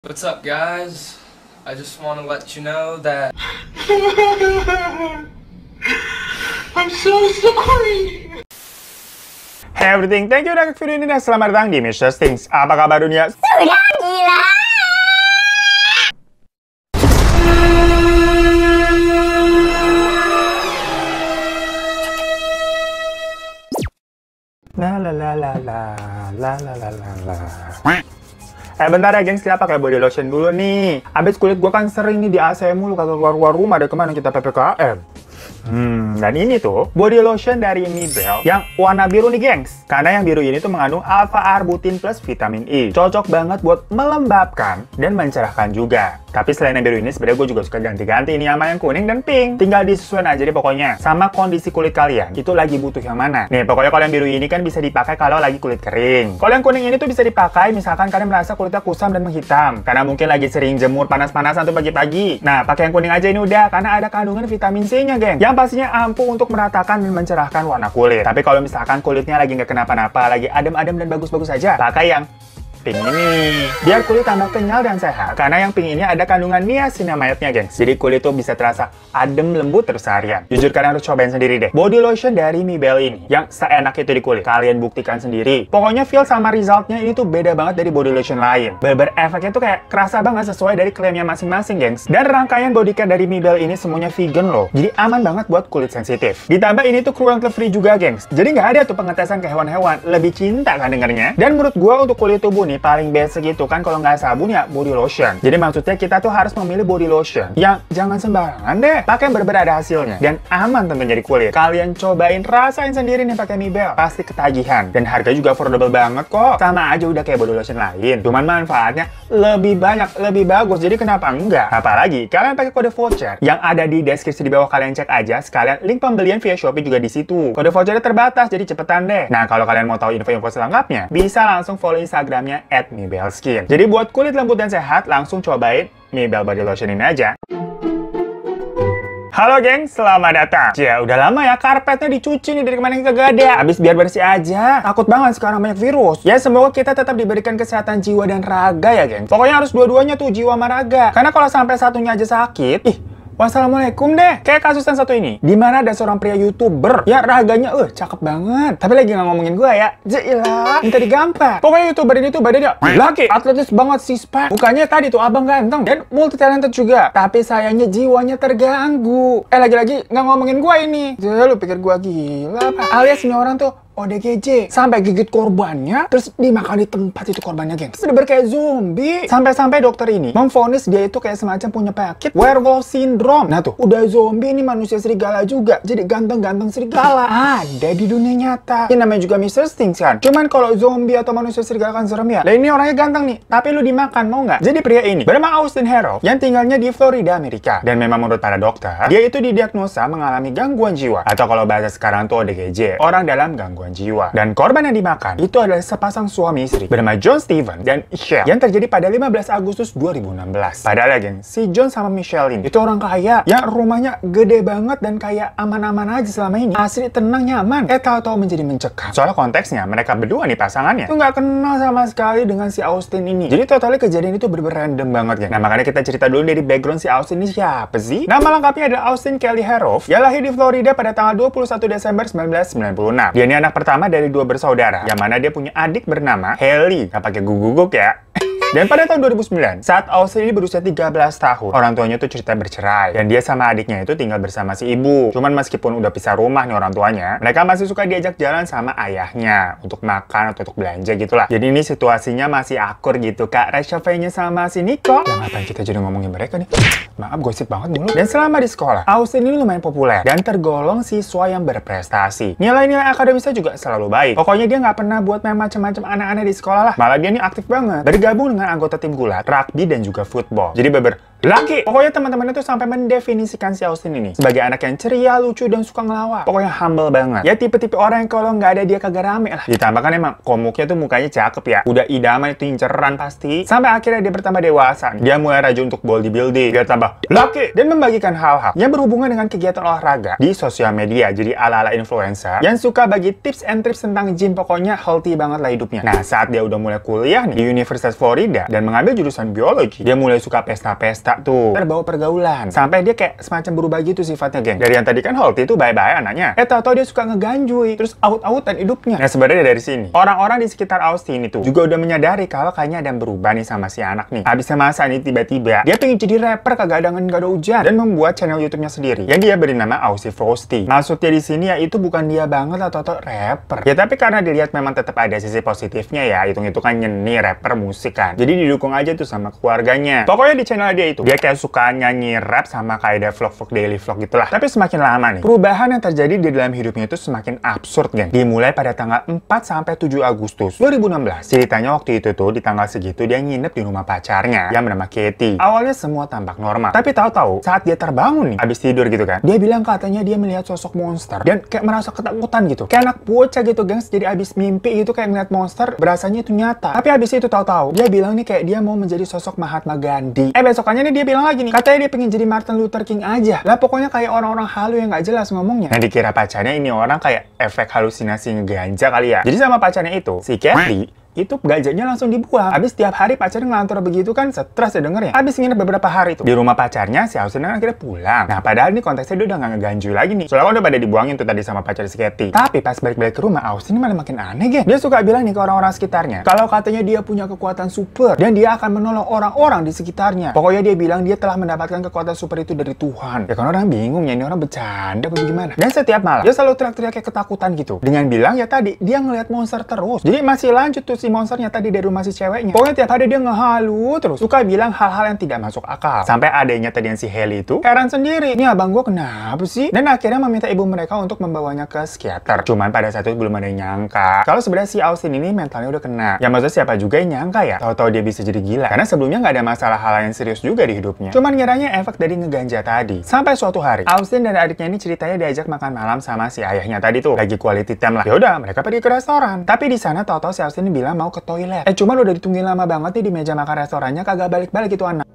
What's up, guys? I just want to let you know that I'm so sorry. Hey everything, thank you udah klik video ini dan selamat datang di Mr. Things. Apa kabar dunia? Sudah gila. La la la la la la la la la la. Bentar ya gengs, kita pakai body lotion dulu nih. Abis kulit gua kan sering nih di AC mulu, kagak keluar rumah deh kemana kita PPKM. Dan ini tuh body lotion dari Mibelle yang warna biru nih gengs. Karena yang biru ini tuh mengandung alpha-arbutin plus vitamin E. Cocok banget buat melembabkan dan mencerahkan juga. Tapi selain yang biru ini sebenarnya gue juga suka ganti-ganti ini sama yang kuning dan pink. Tinggal disesuaikan aja deh pokoknya sama kondisi kulit kalian. Itu lagi butuh yang mana. Nih pokoknya kalau yang biru ini kan bisa dipakai kalau lagi kulit kering. Kalau yang kuning ini tuh bisa dipakai misalkan kalian merasa kulitnya kusam dan menghitam. Karena mungkin lagi sering jemur panas-panasan tuh pagi-pagi. Nah pakai yang kuning aja ini udah. Karena ada kandungan vitamin C-nya geng. Yang pastinya ampuh untuk meratakan dan mencerahkan warna kulit. Tapi kalau misalkan kulitnya lagi nggak kenapa-napa, lagi adem-adem dan bagus-bagus aja, pakai yang pink ini. Biar kulit tambah kenyal dan sehat. Karena yang pink ini ada kandungan niacinamide-nya, gengs. Jadi kulit tuh bisa terasa adem lembut terus seharian. Jujur kalian harus cobain sendiri deh. Body lotion dari Mibelle ini yang seenak itu di kulit. Kalian buktikan sendiri. Pokoknya feel sama resultnya ini tuh beda banget dari body lotion lain. Bener-bener efeknya tuh kayak kerasa banget sesuai dari klaimnya masing-masing, gengs. Dan rangkaian body care dari Mibelle ini semuanya vegan loh. Jadi aman banget buat kulit sensitif. Ditambah ini tuh cruelty free juga, gengs. Jadi nggak ada tuh pengetesan ke hewan-hewan. Lebih cinta kan dengarnya. Dan menurut gua untuk kulit tubuh nih paling basic gitu kan kalau nggak sabun ya body lotion. Jadi maksudnya kita tuh harus memilih body lotion yang jangan sembarangan deh. Pakai yang bener-bener ada hasilnya dan aman tentunya di kulit. Kalian cobain rasain sendiri nih pakai Mibelle. Pasti ketagihan dan harga juga affordable banget kok. Sama aja udah kayak body lotion lain. Cuman manfaatnya lebih banyak, lebih bagus. Jadi kenapa enggak? Apalagi kalian pakai kode voucher yang ada di deskripsi di bawah, kalian cek aja. Sekalian link pembelian via Shopee juga di situ. Kode vouchernya terbatas jadi cepetan deh. Nah kalau kalian mau tahu info-info selengkapnya bisa langsung follow Instagramnya @MibelleSkin. Jadi buat kulit lembut dan sehat, langsung cobain Mibelle Body Lotion ini aja. Halo geng, selamat datang. Ya udah lama ya karpetnya dicuci nih dari kemarin kagak ada. Habis biar bersih aja. Takut banget sekarang banyak virus. Ya semoga kita tetap diberikan kesehatan jiwa dan raga ya geng. Pokoknya harus dua-duanya tuh, jiwa sama raga. Karena kalau sampai satunya aja sakit, wassalamualaikum deh. Kayak kasus yang satu ini, di mana ada seorang pria YouTuber ya raganya cakep banget. Tapi lagi nggak ngomongin gue ya. Jailah, minta digampar. Pokoknya YouTuber ini tuh badannya laki, atletis banget, six-pack. Bukannya tadi tuh abang ganteng dan multi talented juga. Tapi sayangnya jiwanya terganggu. Lagi-lagi nggak ngomongin gue ini. Jadi lu pikir gue gila apa? Alias ini orang tuh ODGJ, sampai gigit korbannya, terus dimakan di tempat itu korbannya, gengs. Bener-bener kayak zombie. Sampai-sampai dokter ini memvonis dia itu kayak semacam punya penyakit werewolf syndrome. Nah tuh, udah zombie ini manusia serigala juga. Jadi ganteng-ganteng serigala. Ada di dunia nyata. Ini namanya juga Mr. Things kan. Cuman kalau zombie atau manusia serigala kan serem ya. Nah ini orangnya ganteng nih, tapi lu dimakan, mau nggak? Jadi pria ini bernama Austin Harrow yang tinggalnya di Florida, Amerika. Dan memang menurut para dokter, dia itu didiagnosa mengalami gangguan jiwa. Atau kalau bahasa sekarang tuh ODGJ, orang dalam gangguan jiwa. Dan korban yang dimakan itu adalah sepasang suami istri bernama John Steven dan Michelle yang terjadi pada 15 Agustus 2016. Padahal ya geng, si John sama Michelle ini itu orang kaya yang rumahnya gede banget dan kayak aman-aman aja selama ini. Asli tenang nyaman. Tahu-tahu menjadi mencekam. Soalnya konteksnya mereka berdua nih pasangannya itu nggak kenal sama sekali dengan si Austin ini. Jadi totalnya kejadian itu bener-bener random banget geng. Nah makanya kita cerita dulu dari background si Austin ini siapa sih? Nama lengkapnya adalah Austin Kelly Harrow. Dia lahir di Florida pada tanggal 21 Desember 1996. Dia ini anak pertama dari dua bersaudara, yang mana dia punya adik bernama Haley. Nggak pakai guguk ya. Dan pada tahun 2009, saat Austin ini berusia 13 tahun, orang tuanya tuh cerita bercerai. Dan dia sama adiknya itu tinggal bersama si ibu. Cuman meskipun udah pisah rumah nih orang tuanya, mereka masih suka diajak jalan sama ayahnya untuk makan atau untuk belanja gitulah. Jadi ini situasinya masih akur gitu, Kak Rachel-nya sama si Nico. Ya ngapain kita jadi ngomongin mereka nih? Maaf, gosip banget dulu. Dan selama di sekolah, Austin ini lumayan populer dan tergolong siswa yang berprestasi. Nilai-nilai akademisnya juga selalu baik. Pokoknya dia nggak pernah buat main macam-macam aneh-aneh di sekolah lah. Malah dia ini aktif banget. Bergabung dengan anggota tim gulat, rugby, dan juga football. Jadi beber Laki. Pokoknya teman-teman itu sampai mendefinisikan si Austin ini sebagai anak yang ceria, lucu, dan suka ngelawak. Pokoknya humble banget. Ya tipe-tipe orang yang kalau nggak ada dia kagak rame lah. Ditambah kan emang komuknya tuh mukanya cakep ya. Udah idaman itu inceran pasti. Sampai akhirnya dia bertambah dewasa. Dia mulai rajin untuk bodybuilding. Dia tambah laki. Dan membagikan hal-hal yang berhubungan dengan kegiatan olahraga di sosial media. Jadi ala-ala influencer yang suka bagi tips and tricks tentang gym. Pokoknya healthy banget lah hidupnya. Nah saat dia udah mulai kuliah nih di Universitas Florida dan mengambil jurusan biologi, dia mulai suka pesta-pesta tuh. Terbawa pergaulan. Sampai dia kayak semacam berubah gitu sifatnya, geng. Dari yang tadi kan healthy tuh bye-bye anaknya. Tau-tau dia suka ngeganjui. Terus out-outan hidupnya. Nah sebenarnya dari sini, orang-orang di sekitar Austin itu juga udah menyadari kalau kayaknya ada yang berubah nih sama si anak nih. Habisnya masa nih tiba-tiba dia pengen jadi rapper kagak ada angin gak ada hujan dan membuat channel YouTube-nya sendiri yang dia beri nama Aussie Frosty. Maksudnya di sini ya itu bukan dia banget atau rapper. Ya tapi karena dilihat memang tetap ada sisi positifnya ya. Hitung-hitung kan nyeni rapper musik kan. Jadi didukung aja tuh sama keluarganya. Pokoknya di channel dia itu dia kayak suka nyanyi rap sama kayak ada vlog-vlog daily vlog gitulah. Tapi semakin lama nih perubahan yang terjadi di dalam hidupnya itu semakin absurd, geng. Dimulai pada tanggal 4 sampai 7 Agustus 2016. Ceritanya waktu itu tuh di tanggal segitu dia nginep di rumah pacarnya yang bernama Katie. Awalnya semua tampak normal. Tapi tahu-tahu saat dia terbangun nih habis tidur gitu kan. Dia bilang katanya dia melihat sosok monster dan kayak merasa ketakutan gitu. Kayak anak bocah gitu, gengs. Jadi habis mimpi gitu kayak ngeliat monster, berasanya itu nyata. Tapi habis itu tahu-tahu dia bilang nih kayak dia mau menjadi sosok Mahatma Gandhi. Besokannya nih dia bilang lagi nih, katanya dia pengen jadi Martin Luther King aja. Lah pokoknya kayak orang-orang halu yang nggak jelas ngomongnya. Nah dikira pacarnya ini orang kayak efek halusinasi ngeganja kali ya. Jadi sama pacarnya itu, si Kathy itu gajinya langsung dibuang. Habis tiap hari pacarnya ngelantur begitu kan stres ya dengernya. Habis nginep beberapa hari tuh di rumah pacarnya, si Austin akhirnya pulang. Nah padahal ini konteksnya dia udah nggak ngeganjui lagi nih. Soalnya udah pada dibuangin tuh tadi sama pacar si Katie. Tapi pas balik-balik ke rumah, Austin malah makin aneh, geng. Dia suka bilang nih ke orang-orang sekitarnya kalau katanya dia punya kekuatan super dan dia akan menolong orang-orang di sekitarnya. Pokoknya dia bilang dia telah mendapatkan kekuatan super itu dari Tuhan. Ya kan orang bingung ya, ini orang bercanda apa gimana. Dan setiap malam dia selalu teriak-teriak kayak ketakutan gitu dengan bilang ya tadi dia ngelihat monster terus. Jadi masih lanjut tuh si monsternya tadi dari rumah si ceweknya. Pokoknya tiap hari dia ngehalu terus. Suka bilang hal-hal yang tidak masuk akal. Sampai adanya tadi yang si Haley itu heran sendiri. Ini abang gua kenapa sih? Dan akhirnya meminta ibu mereka untuk membawanya ke psikiater. Cuman pada saat itu belum ada yang nyangka kalau sebenarnya si Austin ini mentalnya udah kena. Ya maksudnya siapa juga yang nyangka ya? Tahu-tahu dia bisa jadi gila. Karena sebelumnya nggak ada masalah hal yang serius juga di hidupnya. Cuman ngiranya efek dari ngeganja tadi. Sampai suatu hari, Austin dan adiknya ini ceritanya diajak makan malam sama si ayahnya tadi tuh. Lagi quality time lah. Ya udah, mereka pergi ke restoran. Tapi di sana tahu-tahu si Austin bilang mau ke toilet. Cuman udah ditungguin lama banget nih di meja makan restorannya, kagak balik-balik itu anak.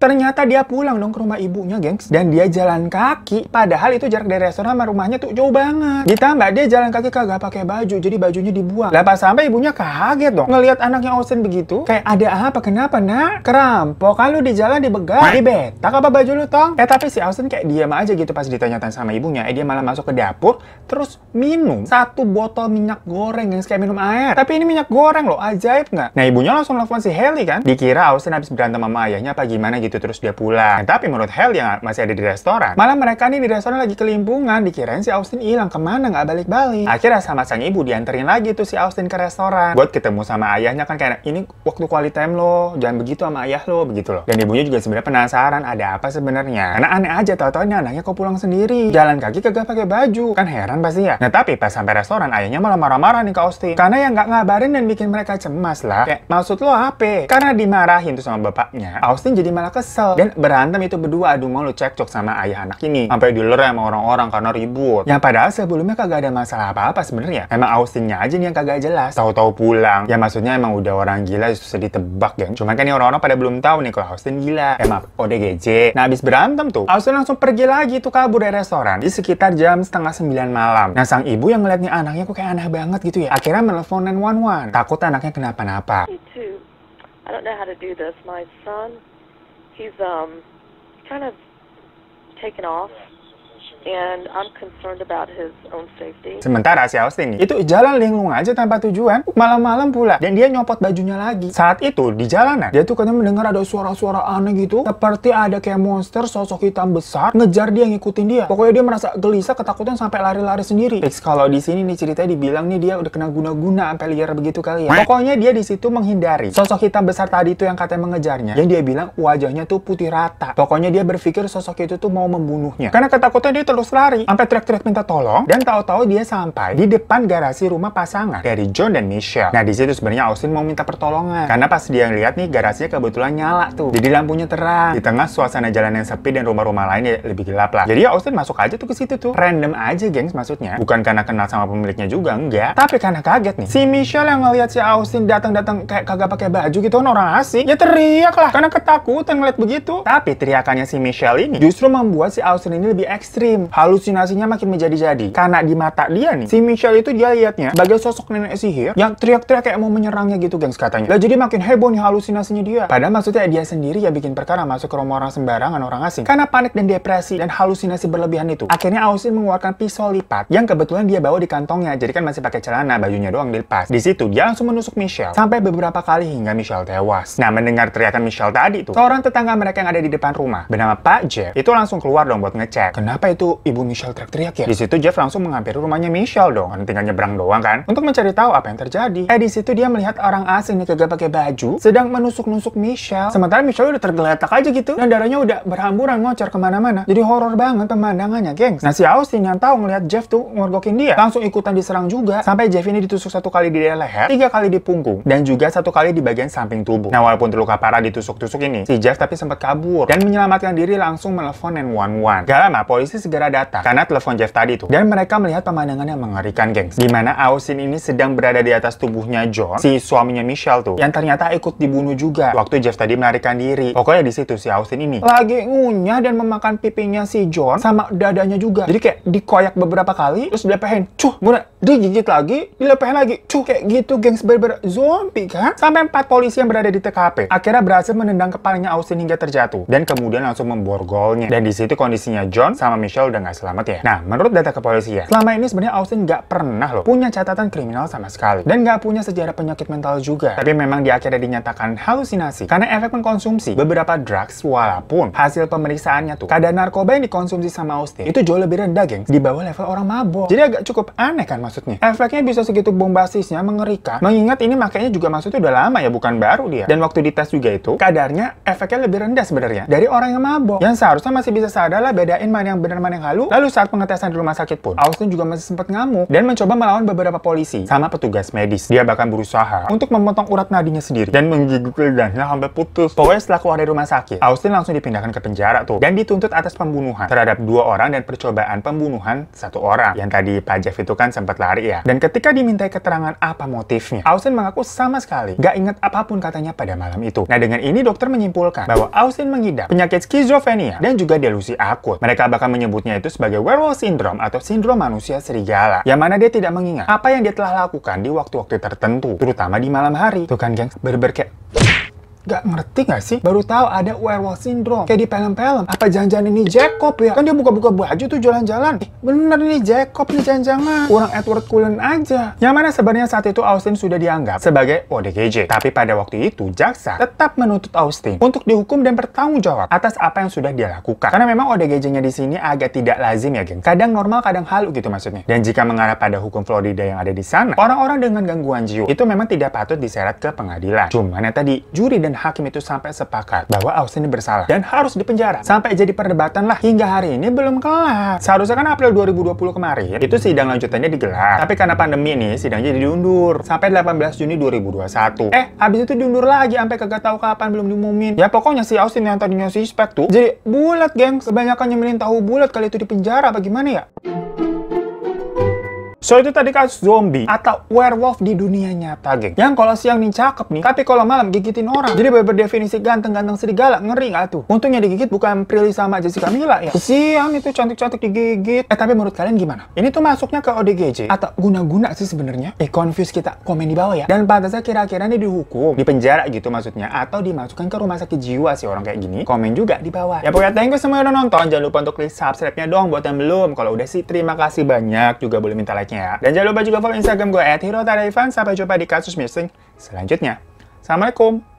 Ternyata dia pulang dong ke rumah ibunya, gengs. Dan dia jalan kaki. Padahal itu jarak dari restoran sama rumahnya tuh jauh banget. Ditambah dia jalan kaki kagak pakai baju. Jadi bajunya dibuang. Lah pas sampai ibunya kaget dong. Ngelihat anaknya Austin begitu. Kayak ada apa? Kenapa nak? Kerampok. Kalau di jalan dibegal. Dibetak apa baju lu, Tong? Tapi si Austin kayak diam aja gitu pas ditanya-tanya sama ibunya. Dia malah masuk ke dapur. Terus minum 1 botol minyak goreng, gengs. Kayak minum air. Tapi ini minyak goreng loh. Ajaib nggak? Nah ibunya langsung nelfon si Haley kan. Dikira Austin habis berantem sama ayahnya apa gimana gitu. Terus dia pulang. Tapi menurut Hel yang masih ada di restoran, malah mereka nih di restoran lagi kelimpungan. Dikirain si Austin hilang kemana, nggak balik-balik. Akhirnya sama sang ibu dianterin lagi tuh si Austin ke restoran buat ketemu sama ayahnya kan, kayak ini waktu quality time lo, jangan begitu sama ayah lo, begitu loh. Dan ibunya juga sebenarnya penasaran ada apa sebenarnya. Karena aneh aja tahu-tahu ini anaknya kok pulang sendiri, jalan kaki kagak pakai baju, kan heran pasti ya. Nah tapi pas sampai restoran ayahnya malah marah-marah nih ke Austin karena yang nggak ngabarin dan bikin mereka cemas lah. Kayak maksud lo apa? Karena dimarahin tuh sama bapaknya, Austin jadi malah kesel. Dan berantem itu berdua adu mulut cekcok sama ayah anak ini. Sampai dilerai sama orang-orang karena ribut. Yang padahal sebelumnya kagak ada masalah apa-apa sebenarnya. Emang Austinnya aja nih yang kagak jelas. Tahu-tahu pulang. Ya maksudnya emang udah orang gila susah ditebak, geng. Cuman kan nih orang-orang pada belum tahu nih kalau Austin gila. Emang ODGJ. Nah habis berantem tuh, Austin langsung pergi lagi tuh kabur dari restoran di sekitar jam 8:30 malam. Nah sang ibu yang ngeliat nih anaknya kok kayak aneh banget gitu ya. Akhirnya menelpon 911. Takut anaknya kenapa-napa. I don't know how to do this. My son, he's kind of taken off, and I'm concerned about his own safety. Sementara si Austin itu jalan linglung aja tanpa tujuan, malam-malam pula, dan dia nyopot bajunya lagi. Saat itu di jalanan, dia tuh katanya mendengar ada suara-suara aneh gitu, seperti ada kayak monster sosok hitam besar ngejar dia, ngikutin dia. Pokoknya dia merasa gelisah, ketakutan sampai lari-lari sendiri. Fix kalau di sini nih ceritanya dibilang nih dia udah kena guna-guna sampai liar begitu kali ya. Pokoknya dia di situ menghindari sosok hitam besar tadi itu yang katanya mengejarnya, yang dia bilang wajahnya tuh putih rata. Pokoknya dia berpikir sosok itu tuh mau membunuhnya. Karena ketakutan dia terus lari, sampai teriak-teriak minta tolong, dan tahu-tahu dia sampai di depan garasi rumah pasangan dari John dan Michelle. Nah, di situ sebenarnya Austin mau minta pertolongan, karena pas dia lihat nih garasinya kebetulan nyala tuh, jadi lampunya terang di tengah suasana jalan yang sepi dan rumah-rumah lain ya lebih gelap lah. Jadi ya Austin masuk aja tuh ke situ tuh, random aja gengs, maksudnya bukan karena kenal sama pemiliknya juga, enggak, tapi karena kaget nih si Michelle yang ngelihat si Austin datang-datang kayak kagak pakai baju gitu kan, orang asing, ya teriak lah karena ketakutan ngeliat begitu. Tapi teriakannya si Michelle ini justru membuat si Austin ini lebih ekstrim, halusinasinya makin menjadi-jadi, karena di mata dia nih si Michelle itu dia lihatnya sebagai sosok nenek sihir yang teriak-teriak kayak mau menyerangnya gitu gengs katanya. Lah jadi makin heboh nih halusinasinya dia, padahal maksudnya dia sendiri ya bikin perkara masuk ke rumah orang sembarangan, orang asing. Karena panik dan depresi dan halusinasi berlebihan itu, akhirnya Austin mengeluarkan pisau lipat yang kebetulan dia bawa di kantongnya, jadi kan masih pakai celana, bajunya doang dilepas. Di situ dia langsung menusuk Michelle sampai beberapa kali hingga Michelle tewas. Nah, mendengar teriakan Michelle tadi tuh, seorang tetangga mereka yang ada di depan rumah bernama Pak Jeff itu langsung keluar dong buat ngecek kenapa itu ibu Michelle teriak-teriak ya. Di situ Jeff langsung menghampiri rumahnya Michelle dong, tinggal nyebrang doang kan, untuk mencari tahu apa yang terjadi. Di situ dia melihat orang asing nih kagak pakai baju sedang menusuk-nusuk Michelle, sementara Michelle udah tergeletak aja gitu dan darahnya udah berhamburan ngocor kemana-mana. Jadi horor banget pemandangannya gengs. Nah, si Austin yang tahu ngelihat Jeff tuh ngorgokin dia langsung ikutan diserang juga, sampai Jeff ini ditusuk 1 kali di leher, 3 kali di punggung, dan juga 1 kali di bagian samping tubuh. Nah, walaupun terluka parah ditusuk-tusuk ini, si Jeff tapi sempat kabur dan menyelamatkan diri langsung menelpon 911. Gak lama polisi segera datang karena telepon Jeff tadi tuh, dan mereka melihat pemandangan yang mengerikan gengs, di mana Austin ini sedang berada di atas tubuhnya John, si suaminya Michelle tuh, yang ternyata ikut dibunuh juga waktu Jeff tadi melarikan diri. Pokoknya di situ si Austin ini lagi ngunyah dan memakan pipinya si John sama dadanya juga. Jadi kayak dikoyak beberapa kali, terus dilepehin, cuh, bener, digigit lagi, dilepehin lagi, cuh, kayak gitu gengs, bener-bener zombie kan. Sampai 4 polisi yang berada di TKP akhirnya berhasil menendang kepalanya Austin hingga terjatuh, dan kemudian langsung memborgolnya. Dan di situ kondisinya John sama Michelle udah nggak selamat ya. Nah, menurut data kepolisian, selama ini sebenarnya Austin nggak pernah loh punya catatan kriminal sama sekali, dan nggak punya sejarah penyakit mental juga. Tapi memang dia akhirnya dinyatakan halusinasi karena efek mengkonsumsi beberapa drugs, walaupun hasil pemeriksaannya tuh kadar narkoba yang dikonsumsi sama Austin itu jauh lebih rendah gengs, di bawah level orang mabok. Jadi agak cukup aneh kan maksudnya. Efeknya bisa segitu bombastisnya, mengerikan. Mengingat ini makanya juga maksudnya udah lama ya, bukan baru dia. Dan waktu dites juga itu, kadarnya efeknya lebih rendah sebenarnya dari orang yang mabok. Yang seharusnya masih bisa sadar lah bedain mana yang benar mana yang halu. Lalu saat pengetesan di rumah sakit pun, Austin juga masih sempat ngamuk dan mencoba melawan beberapa polisi sama petugas medis. Dia bahkan berusaha untuk memotong urat nadinya sendiri dan menggigit lidahnya sampai putus. Pokoknya setelah keluar dari rumah sakit, Austin langsung dipindahkan ke penjara tuh dan dituntut atas pembunuhan terhadap 2 orang dan percobaan pembunuhan 1 orang. Yang tadi Pak Jeff itu kan sempat lari ya. Dan ketika dimintai keterangan apa motifnya, Austin mengaku sama sekali gak ingat apapun katanya pada malam itu. Nah, dengan ini dokter menyimpulkan bahwa Austin mengidap penyakit skizofrenia dan juga delusi akut. Mereka bahkan menyebutnya itu sebagai werewolf syndrome atau sindrom manusia serigala, yang mana dia tidak mengingat apa yang dia telah lakukan di waktu-waktu tertentu, terutama di malam hari. Tuh kan gengs, bener-bener kayak gak ngerti gak sih? Baru tahu ada werewolf syndrome kayak di film-film. Apa jangan-jangan ini Jacob ya? Kan dia buka-buka baju tuh jalan-jalan. Bener ini Jacob nih, jangan-jangan kurang Edward Cullen aja. Yang mana sebenarnya saat itu Austin sudah dianggap sebagai ODGJ. Tapi pada waktu itu jaksa tetap menuntut Austin untuk dihukum dan bertanggung jawab atas apa yang sudah dia lakukan. Karena memang ODGJ-nya di sini agak tidak lazim ya geng. Kadang normal, kadang halu gitu maksudnya. Dan jika mengarah pada hukum Florida yang ada di sana, orang-orang dengan gangguan jiwa itu memang tidak patut diseret ke pengadilan. Cuman ya tadi juri dan hakim itu sampai sepakat bahwa Austin ini bersalah dan harus dipenjara. Sampai jadi perdebatan lah hingga hari ini belum kelar. Seharusnya kan April 2020 kemarin itu sidang lanjutannya digelar. Tapi karena pandemi ini sidangnya diundur sampai 18 Juni 2021. Habis itu diundur lagi sampai kagak tahu kapan, belum diumumin. Ya pokoknya si Austin yang tadinya suspek tuh jadi bulat geng. Kebanyakan nyemilin tahu bulat kali itu di penjara bagaimana ya? So itu tadi kasus zombie atau werewolf di dunia nyata, geng. Yang kalau siang nih cakep nih, tapi kalau malam gigitin orang. Jadi berdefinisi ganteng-ganteng serigala, ngeri nggak tuh? Untungnya digigit bukan Prilly sama Jessica Mila ya. Siang itu cantik-cantik digigit. Tapi menurut kalian gimana? Ini tuh masuknya ke ODGJ atau guna-guna sih sebenarnya? Confuse kita, komen di bawah ya. Dan pantasnya kira-kira ini dihukum, di penjara gitu maksudnya, atau dimasukkan ke rumah sakit jiwa sih orang kayak gini? Komen juga di bawah. Ya pokoknya thank you semua yang udah nonton. Jangan lupa untuk klik subscribe-nya dong buat yang belum. Kalau udah sih terima kasih banyak. Juga boleh minta like ya. Dan jangan lupa juga follow Instagram gue @hirotadaivan. Sampai jumpa di kasus missing selanjutnya. Assalamualaikum.